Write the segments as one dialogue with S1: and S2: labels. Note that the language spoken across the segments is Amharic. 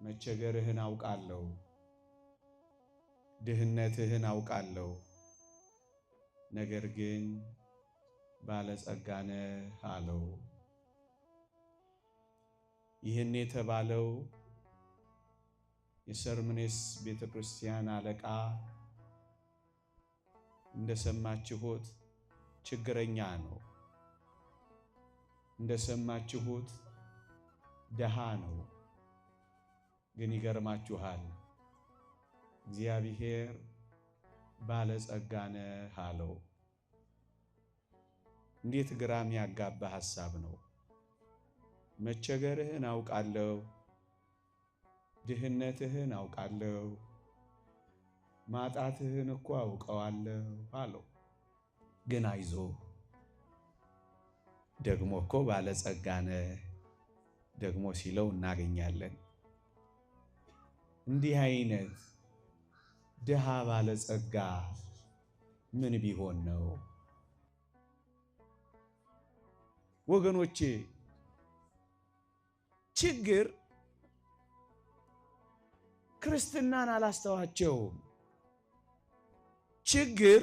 S1: መቸገርህን አውቃለሁ፣ ድህነትህን አውቃለሁ፣ ነገር ግን ባለጸጋ ነህ አለው። ይህን የተባለው የሰርምኔስ ቤተክርስቲያን አለቃ እንደሰማችሁት ችግረኛ ነው። እንደሰማችሁት ደሃ ነው። ግን ይገርማችኋል፣ እግዚአብሔር ባለጸጋ ነህ አለው። እንዴት ግራም ያጋባ ሐሳብ ነው! መቸገርህን አውቃለሁ፣ ድህነትህን አውቃለሁ፣ ማጣትህን እኮ አውቀዋለሁ አለው። ግን አይዞህ ደግሞ እኮ ባለጸጋ ነህ ደግሞ ሲለው እናገኛለን። እንዲህ አይነት ድሃ ባለጸጋ ምን ቢሆን ነው? ወገኖቼ ችግር ክርስትናን አላስተዋቸውም። ችግር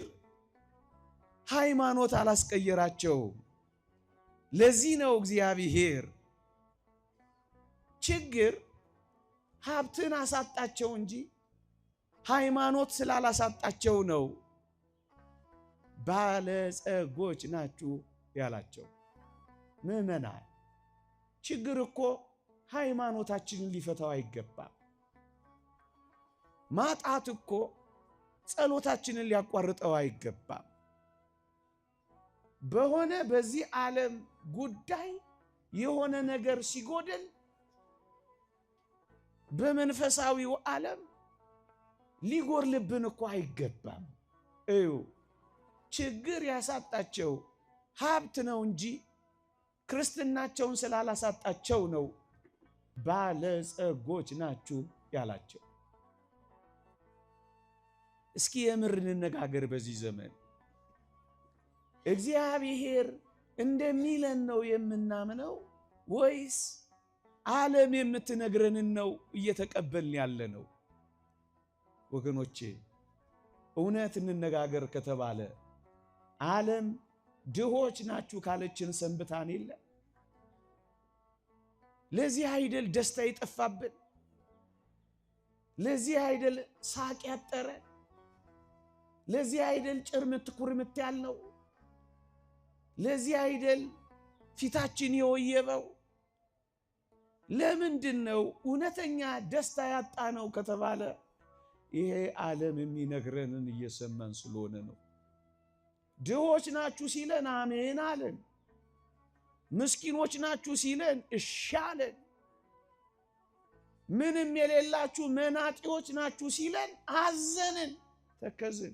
S1: ሃይማኖት አላስቀየራቸውም። ለዚህ ነው እግዚአብሔር ችግር ሀብትን አሳጣቸው እንጂ ሃይማኖት ስላላሳጣቸው ነው ባለጸጎች ናችሁ ያላቸው። ምዕመናን ችግር እኮ ሃይማኖታችንን ሊፈታው አይገባም። ማጣት እኮ ጸሎታችንን ሊያቋርጠው አይገባም። በሆነ በዚህ ዓለም ጉዳይ የሆነ ነገር ሲጎድል በመንፈሳዊው ዓለም ሊጎርልብን እኮ አይገባም። እዩ ችግር ያሳጣቸው ሀብት ነው እንጂ ክርስትናቸውን ስላላሳጣቸው ነው ባለጸጎች ናችሁ ያላቸው። እስኪ የምር እንነጋገር። በዚህ ዘመን እግዚአብሔር እንደሚለን ነው የምናምነው ወይስ ዓለም የምትነግረንን ነው እየተቀበልን ያለ ነው? ወገኖቼ እውነት እንነጋገር ከተባለ ዓለም ድሆች ናችሁ ካለችን ሰንብታን የለ? ለዚህ አይደል ደስታ ይጠፋብን? ለዚህ አይደል ሳቅ ያጠረ? ለዚህ አይደል ጭርምት ኩርምት ያልነው? ለዚህ አይደል ፊታችን የወየበው? ለምንድን ነው እውነተኛ ደስታ ያጣ ነው ከተባለ ይሄ ዓለም የሚነግረንን እየሰማን ስለሆነ ነው። ድሆች ናችሁ ሲለን አሜን አለን። ምስኪኖች ናችሁ ሲለን እሺ አለን። ምንም የሌላችሁ መናጢዎች ናችሁ ሲለን አዘንን፣ ተከዝን።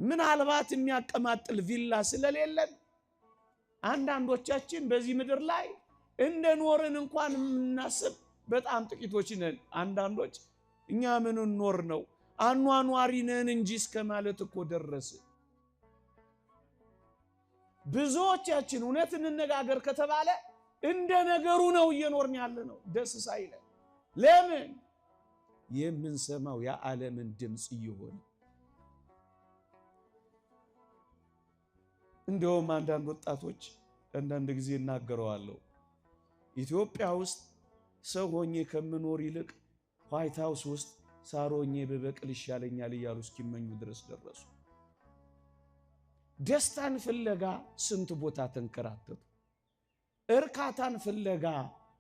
S1: ምናልባት የሚያቀማጥል ቪላ ስለሌለን አንዳንዶቻችን በዚህ ምድር ላይ እንደኖርን እንኳን የምናስብ በጣም ጥቂቶች ነን። አንዳንዶች እኛ ምን ኖር ነው አኗኗሪ ነን እንጂ እስከ ማለት እኮ ደረስ። ብዙዎቻችን እውነት እንነጋገር ከተባለ እንደ ነገሩ ነው እየኖርን ያለ ነው፣ ደስ ሳይለን። ለምን? የምንሰማው የዓለምን ድምፅ እየሆነ። እንደውም አንዳንድ ወጣቶች አንዳንድ ጊዜ እናገረዋለሁ፣ ኢትዮጵያ ውስጥ ሰው ሆኜ ከምኖር ይልቅ ዋይት ሃውስ ውስጥ ሳር ሆኜ በበቅል ይሻለኛል እያሉ እስኪመኙ ድረስ ደረሱ። ደስታን ፍለጋ ስንት ቦታ ተንከራተቱ። እርካታን ፍለጋ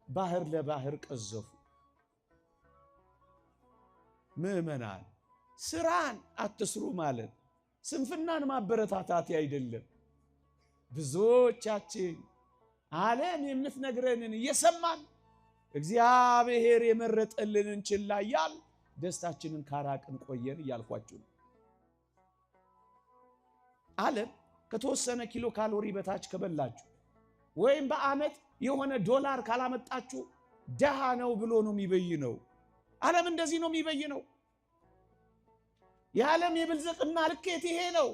S1: ባህር ለባህር ቀዘፉ። ምዕመናን ስራን አትስሩ ማለት ስንፍናን ማበረታታት አይደለም። ብዙዎቻችን ዓለም የምትነግረንን እየሰማን እግዚአብሔር የመረጠልንን ችላ እያል ደስታችንን ካራቅን ቆየን እያልኳችሁ ነው። ዓለም ከተወሰነ ኪሎ ካሎሪ በታች ከበላችሁ ወይም በዓመት የሆነ ዶላር ካላመጣችሁ ደሃ ነው ብሎ ነው የሚበይነው። ዓለም እንደዚህ ነው የሚበይነው። የዓለም የብልጽግና ልኬት ይሄ ነው።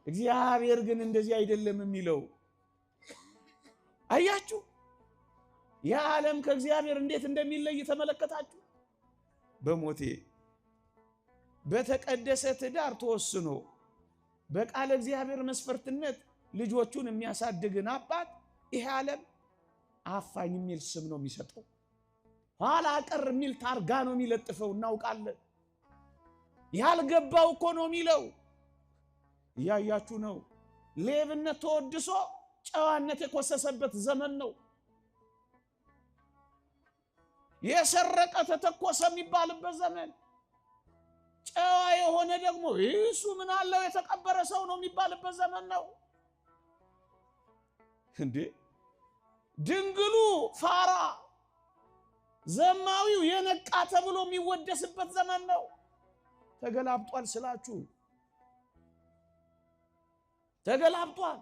S1: እግዚአብሔር ግን እንደዚህ አይደለም የሚለው። አያችሁ፣ የዓለም ከእግዚአብሔር እንዴት እንደሚለይ ተመለከታችሁ? በሞቴ በተቀደሰ ትዳር ተወስኖ በቃለ እግዚአብሔር መስፈርትነት ልጆቹን የሚያሳድግን አባት ይሄ ዓለም አፋኝ የሚል ስም ነው የሚሰጠው። ኋላ ቀር የሚል ታርጋ ነው የሚለጥፈው። እናውቃለን። ያልገባው እኮ ነው የሚለው። እያያችሁ ነው። ሌብነት ተወድሶ ጨዋነት የኮሰሰበት ዘመን ነው። የሰረቀ ተተኮሰ የሚባልበት ዘመን፣ ጨዋ የሆነ ደግሞ እሱ ምን አለው የተቀበረ ሰው ነው የሚባልበት ዘመን ነው። እንዴ ድንግሉ ፋራ ዘማዊው የነቃ ተብሎ የሚወደስበት ዘመን ነው። ተገላብጧል ስላችሁ ተገላብጧል።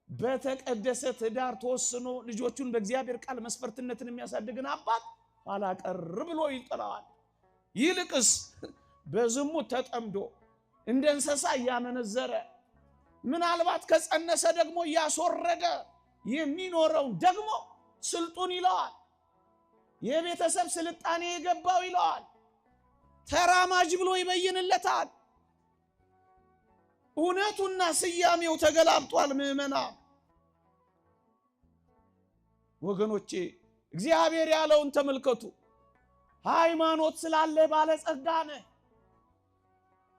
S1: በተቀደሰ ትዳር ተወስኖ ልጆቹን በእግዚአብሔር ቃል መስፈርትነትን የሚያሳድግን አባት ኋላ ቀር ብሎ ይጥለዋል። ይልቅስ በዝሙት ተጠምዶ እንደ እንስሳ እያመነዘረ ምናልባት ከጸነሰ ደግሞ እያስወረደ የሚኖረው ደግሞ ስልጡን ይለዋል። የቤተሰብ ስልጣኔ የገባው ይለዋል። ተራማጅ ብሎ ይበይንለታል። እውነቱና ስያሜው ተገላብጧል። ምዕመናን ወገኖቼ እግዚአብሔር ያለውን ተመልከቱ። ሃይማኖት ስላለ ባለጸጋ ነህ።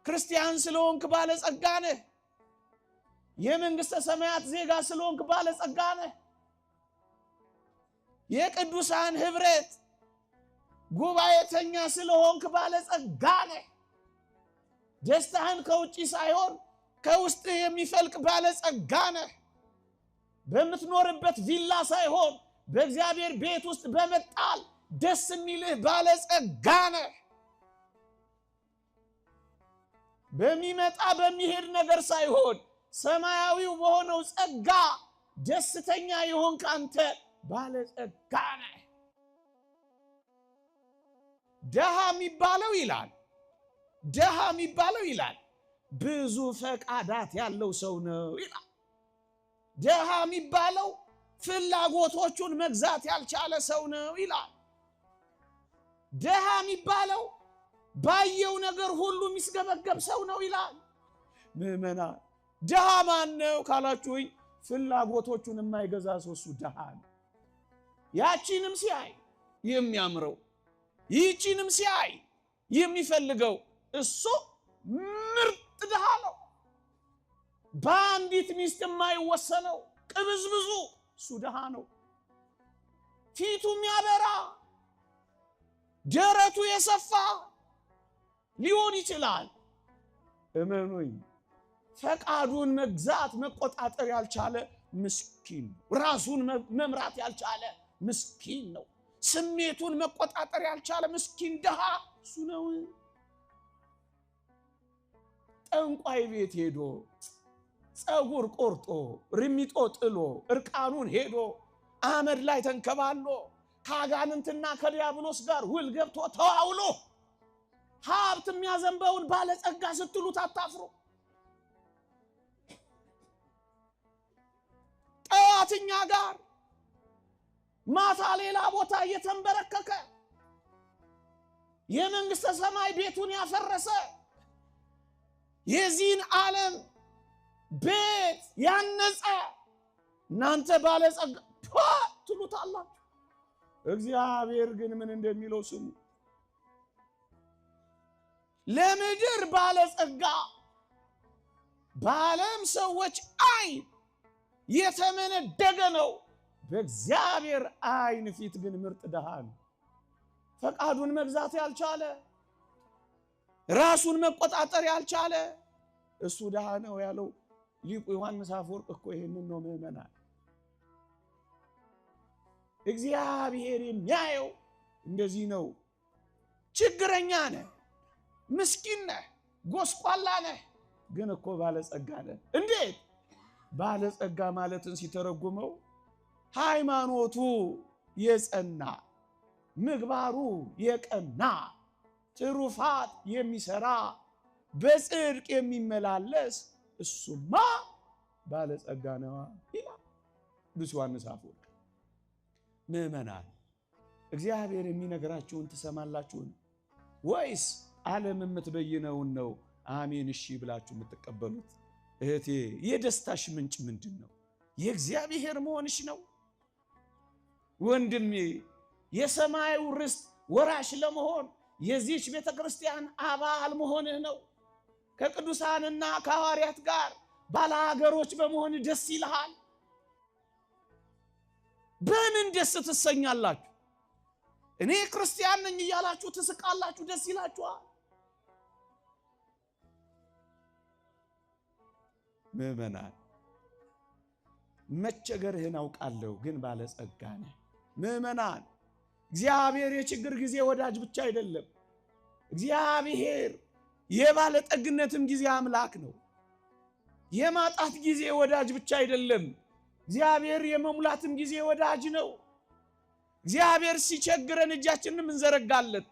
S1: ክርስቲያን ስለሆንክ ባለጸጋ ነህ። የመንግስተ ሰማያት ዜጋ ስለሆንክ ባለጸጋ ነህ። የቅዱሳን ህብረት ጉባኤተኛ ስለሆንክ ባለጸጋ ነህ። ደስታህን ከውጪ ሳይሆን ከውስጥ የሚፈልቅ ባለጸጋ ነህ። በምትኖርበት ቪላ ሳይሆን በእግዚአብሔር ቤት ውስጥ በመጣል ደስ የሚልህ ባለጸጋ ነህ። በሚመጣ በሚሄድ ነገር ሳይሆን ሰማያዊው በሆነው ጸጋ ደስተኛ የሆንክ አንተ ባለጸጋ ነህ። ደሃ የሚባለው ይላል ብዙ ፈቃዳት ያለው ሰው ነው ይላል። ደሃ የሚባለው ፍላጎቶቹን መግዛት ያልቻለ ሰው ነው ይላል። ደሃ የሚባለው ባየው ነገር ሁሉ የሚስገበገብ ሰው ነው ይላል። ምዕመናን ደሃ ማን ነው ካላችሁኝ፣ ፍላጎቶቹን የማይገዛ ሰው እሱ ደሃ ነው። ያቺንም ሲያይ የሚያምረው ይቺንም ሲያይ የሚፈልገው እሱ ምርጥ ደሃ ነው። በአንዲት ሚስት የማይወሰነው ቅብዝብዙ እሱ ደሃ ነው። ፊቱ የሚያበራ ደረቱ የሰፋ ሊሆን ይችላል። እመኑኝ ፈቃዱን መግዛት መቆጣጠር ያልቻለ ምስኪን ነው። ራሱን መምራት ያልቻለ ምስኪን ነው። ስሜቱን መቆጣጠር ያልቻለ ምስኪን ደሃ እሱ ነው። ጠንቋይ ቤት ሄዶ ፀጉር ቆርጦ ርሚጦ ጥሎ እርቃኑን ሄዶ አመድ ላይ ተንከባሎ ከአጋንንትና ከዲያብሎስ ጋር ውል ገብቶ ተዋውሎ ሀብት የሚያዘንበውን ባለጸጋ ስትሉት አታፍሩ። ጠዋትኛ ጋር ማታ ሌላ ቦታ እየተንበረከከ የመንግስተ ሰማይ ቤቱን ያፈረሰ የዚህን ዓለም ቤት ያነጸ እናንተ ባለጸጋ ትሉታላችሁ። እግዚአብሔር ግን ምን እንደሚለው ስሙ። ለምድር ባለጸጋ በዓለም ሰዎች አይን የተመነደገ ነው፣ በእግዚአብሔር አይን ፊት ግን ምርጥ ደሃ ነው። ፈቃዱን መግዛት ያልቻለ ራሱን መቆጣጠር ያልቻለ እሱ ደሃ ነው ያለው ሊቁ ዮሐንስ አፈወርቅ እኮ ይሄንን ነው። ምዕመናን እግዚአብሔር የሚያየው እንደዚህ ነው። ችግረኛ ነህ፣ ምስኪን ነህ፣ ጎስቋላ ነህ፣ ግን እኮ ባለጸጋ ነህ። እንዴት? ባለጸጋ ማለትን ሲተረጉመው ሃይማኖቱ የጸና ምግባሩ የቀና ትሩፋት የሚሰራ በጽድቅ የሚመላለስ እሱማ ባለጸጋ ነው ይላል ቅዱስ ዮሐንስ አፈወርቅ። ምእመናን እግዚአብሔር የሚነግራችሁን ትሰማላችሁን ወይስ ዓለም የምትበይነውን ነው አሜን እሺ ብላችሁ የምትቀበሉት? እህቴ የደስታሽ ምንጭ ምንድነው? የእግዚአብሔር መሆንሽ ነው? ወንድሜ የሰማዩ ርስት ወራሽ ለመሆን የዚህች ቤተክርስቲያን አባል መሆንህ ነው። ከቅዱሳንና ከሐዋርያት ጋር ባለሀገሮች በመሆን ደስ ይልሃል። በምን ደስ ትሰኛላችሁ? እኔ ክርስቲያን ነኝ እያላችሁ ትስቃላችሁ፣ ደስ ይላችኋል። ምእመናን መቸገርህን አውቃለሁ፣ ግን ባለጸጋ ነህ። ምእመናን እግዚአብሔር የችግር ጊዜ ወዳጅ ብቻ አይደለም። እግዚአብሔር የባለጠግነትም ጊዜ አምላክ ነው። የማጣት ጊዜ ወዳጅ ብቻ አይደለም። እግዚአብሔር የመሙላትም ጊዜ ወዳጅ ነው። እግዚአብሔር ሲቸግረን እጃችንን እንዘረጋለን፣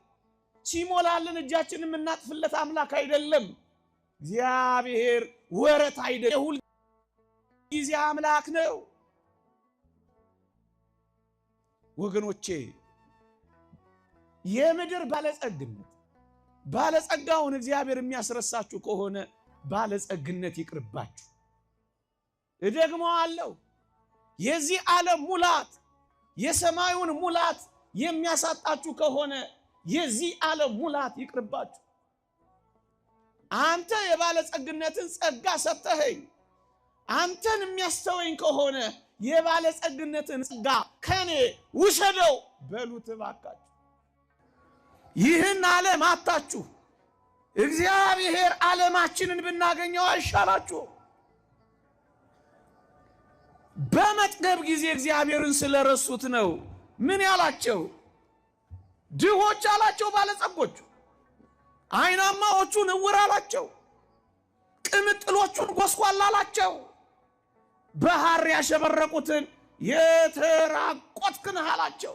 S1: ሲሞላልን እጃችንን እናጥፍለት አምላክ አይደለም። እግዚአብሔር ወረት አይደለም፣ የሁል ጊዜ አምላክ ነው። ወገኖቼ የምድር ባለጸግነት ባለጸጋውን እግዚአብሔር የሚያስረሳችሁ ከሆነ ባለጸግነት ይቅርባችሁ። እደግመዋለሁ፣ የዚህ ዓለም ሙላት የሰማዩን ሙላት የሚያሳጣችሁ ከሆነ የዚህ ዓለም ሙላት ይቅርባችሁ። አንተ የባለጸግነትን ጸጋ ሰጠኸኝ፣ አንተን የሚያስተወኝ ከሆነ የባለጸግነትን ጸጋ ከኔ ውሰደው በሉት እባካችሁ። ይህን ዓለም አጣችሁ፣ እግዚአብሔር ዓለማችንን ብናገኘው አይሻላችሁ? በመጥገብ ጊዜ እግዚአብሔርን ስለረሱት ነው ምን ያላቸው? ድሆች አላቸው ባለጸጎቹ፣ አይናማዎቹን እውር አላቸው፣ ቅምጥሎቹን ጎስቋላ አላቸው፣ በሐር ያሸበረቁትን የተራቆትክ ነህ አላቸው።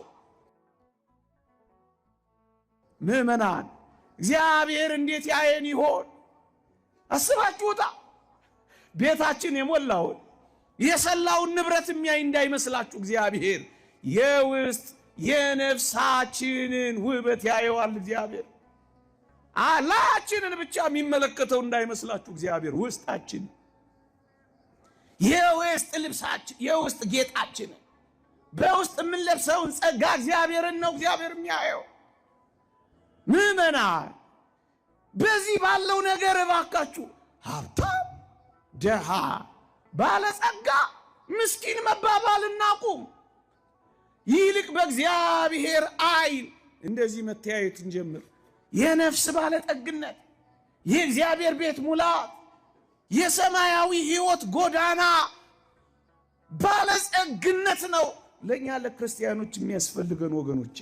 S1: ምእመናን እግዚአብሔር እንዴት ያየን ይሆን? አስባችሁታ? ቤታችን የሞላውን የሰላውን ንብረት የሚያይ እንዳይመስላችሁ። እግዚአብሔር የውስጥ የነፍሳችንን ውበት ያየዋል። እግዚአብሔር አላችንን ብቻ የሚመለከተው እንዳይመስላችሁ። እግዚአብሔር ውስጣችን፣ የውስጥ ልብሳችን፣ የውስጥ ጌጣችን፣ በውስጥ የምንለብሰውን ጸጋ እግዚአብሔርን ነው እግዚአብሔር የሚያየው። ምእመናን በዚህ ባለው ነገር እባካችሁ ሀብታም ደሃ ባለጸጋ ምስኪን መባባል እናቁም። ይልቅ በእግዚአብሔር ዓይን እንደዚህ መተያየት እንጀምር። የነፍስ ባለጠግነት፣ የእግዚአብሔር ቤት ሙላት፣ የሰማያዊ ሕይወት ጎዳና ባለጸግነት ነው ለኛ ለክርስቲያኖች የሚያስፈልገን ወገኖች።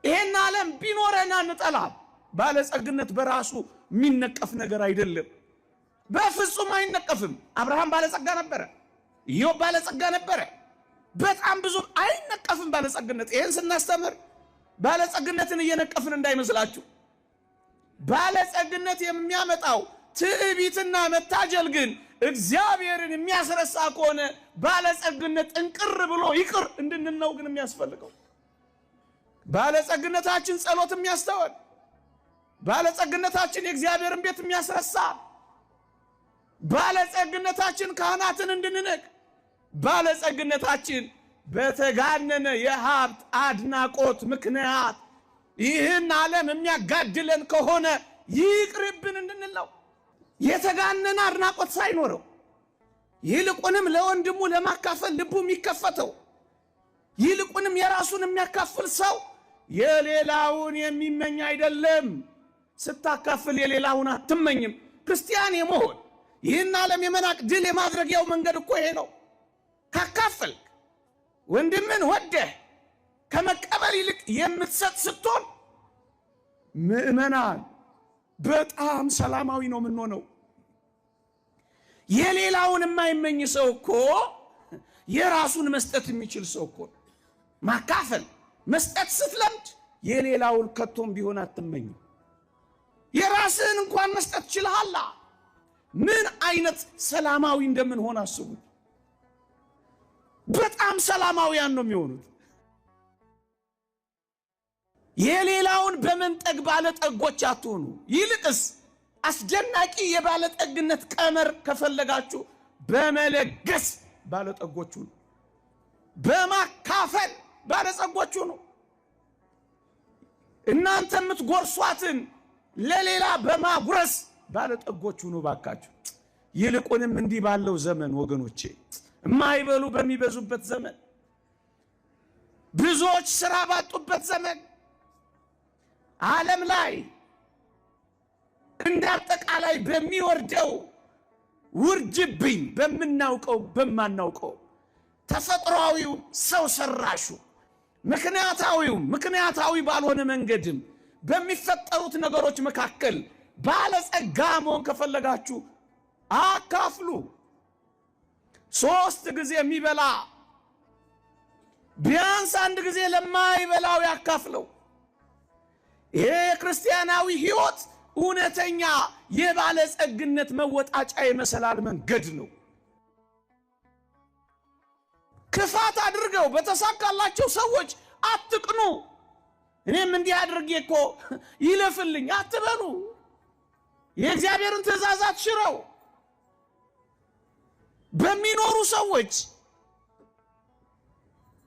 S1: ይሄን ዓለም ቢኖረና እንጠላም። ባለጸግነት በራሱ የሚነቀፍ ነገር አይደለም፣ በፍጹም አይነቀፍም። አብርሃም ባለጸጋ ነበረ፣ ኢዮብ ባለጸጋ ነበረ። በጣም ብዙ አይነቀፍም ባለጸግነት። ይሄን ስናስተምር ባለጸግነትን እየነቀፍን እንዳይመስላችሁ። ባለጸግነት የሚያመጣው ትዕቢትና መታጀል ግን እግዚአብሔርን የሚያስረሳ ከሆነ ባለጸግነት እንቅር ብሎ ይቅር እንድንል ነው ግን የሚያስፈልገው። ባለጸግነታችን ጸሎት የሚያስተወን፣ ባለጸግነታችን የእግዚአብሔርን ቤት የሚያስረሳ፣ ባለጸግነታችን ካህናትን እንድንንቅ፣ ባለጸግነታችን በተጋነነ የሀብት አድናቆት ምክንያት ይህን ዓለም የሚያጋድለን ከሆነ ይቅርብን እንድንል ነው። የተጋነነ አድናቆት ሳይኖረው ይልቁንም ለወንድሙ ለማካፈል ልቡ የሚከፈተው፣ ይልቁንም የራሱን የሚያካፍል ሰው የሌላውን የሚመኝ አይደለም። ስታካፍል የሌላውን አትመኝም። ክርስቲያን የመሆን ይህን ዓለም የመናቅ ድል የማድረጊያው መንገድ እኮ ይሄ ነው። ካካፈል ወንድምን ወደህ ከመቀበል ይልቅ የምትሰጥ ስትሆን ምእመናን በጣም ሰላማዊ ነው የምንሆነው። የሌላውን የማይመኝ ሰው እኮ የራሱን መስጠት የሚችል ሰው እኮ። ማካፈል መስጠት ስትለምድ የሌላውን ከቶም ቢሆን አትመኝም። የራስህን እንኳን መስጠት ችለሃላ። ምን አይነት ሰላማዊ እንደምንሆን አስቡ። በጣም ሰላማውያን ነው የሚሆኑት። የሌላውን በመንጠግ ባለጠጎች አትሆኑ። ይልቅስ አስደናቂ የባለጠግነት ቀመር ከፈለጋችሁ በመለገስ ባለጠጎቹ ነው። በማካፈል ባለጸጎቹ ነው። እናንተ የምትጎርሷትን ለሌላ በማጉረስ ባለጠጎቹ ነው ባካችሁ። ይልቁንም እንዲህ ባለው ዘመን ወገኖቼ፣ የማይበሉ በሚበዙበት ዘመን፣ ብዙዎች ስራ ባጡበት ዘመን፣ ዓለም ላይ እንደ አጠቃላይ በሚወርደው ውርጅብኝ በምናውቀው በማናውቀው ተፈጥሯዊው ሰው ሰራሹ ምክንያታዊ ባልሆነ መንገድም በሚፈጠሩት ነገሮች መካከል ባለጸጋ መሆን ከፈለጋችሁ አካፍሉ። 3 ጊዜ የሚበላ ቢያንስ 1 ጊዜ ለማይበላው ያካፍለው። ይሄ ክርስቲያናዊ ሕይወት እውነተኛ የባለጸግነት መወጣጫ የመሰላል መንገድ ነው። ክፋት አድርገው በተሳካላቸው ሰዎች አትቅኑ። እኔም እንዲህ አድርጌ እኮ ይለፍልኝ አትበሉ። የእግዚአብሔርን ትእዛዛት ሽረው በሚኖሩ ሰዎች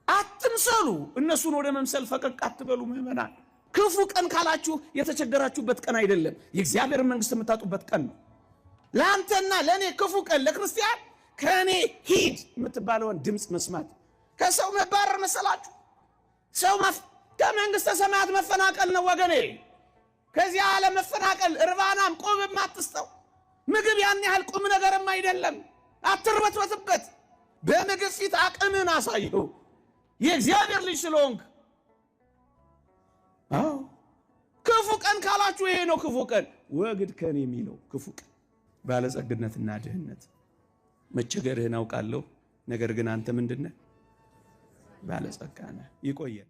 S1: አትምሰሉ። እነሱን ወደ መምሰል ፈቀቅ አትበሉ። ምዕመናን፣ ክፉ ቀን ካላችሁ የተቸገራችሁበት ቀን አይደለም፣ የእግዚአብሔርን መንግሥት የምታጡበት ቀን ነው። ለአንተና ለእኔ ክፉ ቀን ለክርስቲያን ከእኔ ሂድ የምትባለውን ድምፅ መስማት። ከሰው መባረር መሰላችሁ? ሰው ከመንግሥተ ሰማያት መፈናቀል ነው ወገኔ። ከዚህ ዓለም መፈናቀል እርባናም ቁብም አትስጠው። ምግብ ያን ያህል ቁም ነገርም አይደለም። አትርበትበትበት። በምግብ ፊት አቅምን አሳየው የእግዚአብሔር ልጅ ስለሆንክ። ክፉ ቀን ካላችሁ ይሄ ነው ክፉ ቀን። ወግድ ከኔ የሚለው ክፉ ቀን ባለጸግነትና ድህነት። መቸገርህን አውቃለሁ፣ ነገር ግን አንተ ምንድነህ? ባለጸጋ ነህ። ይቆየን።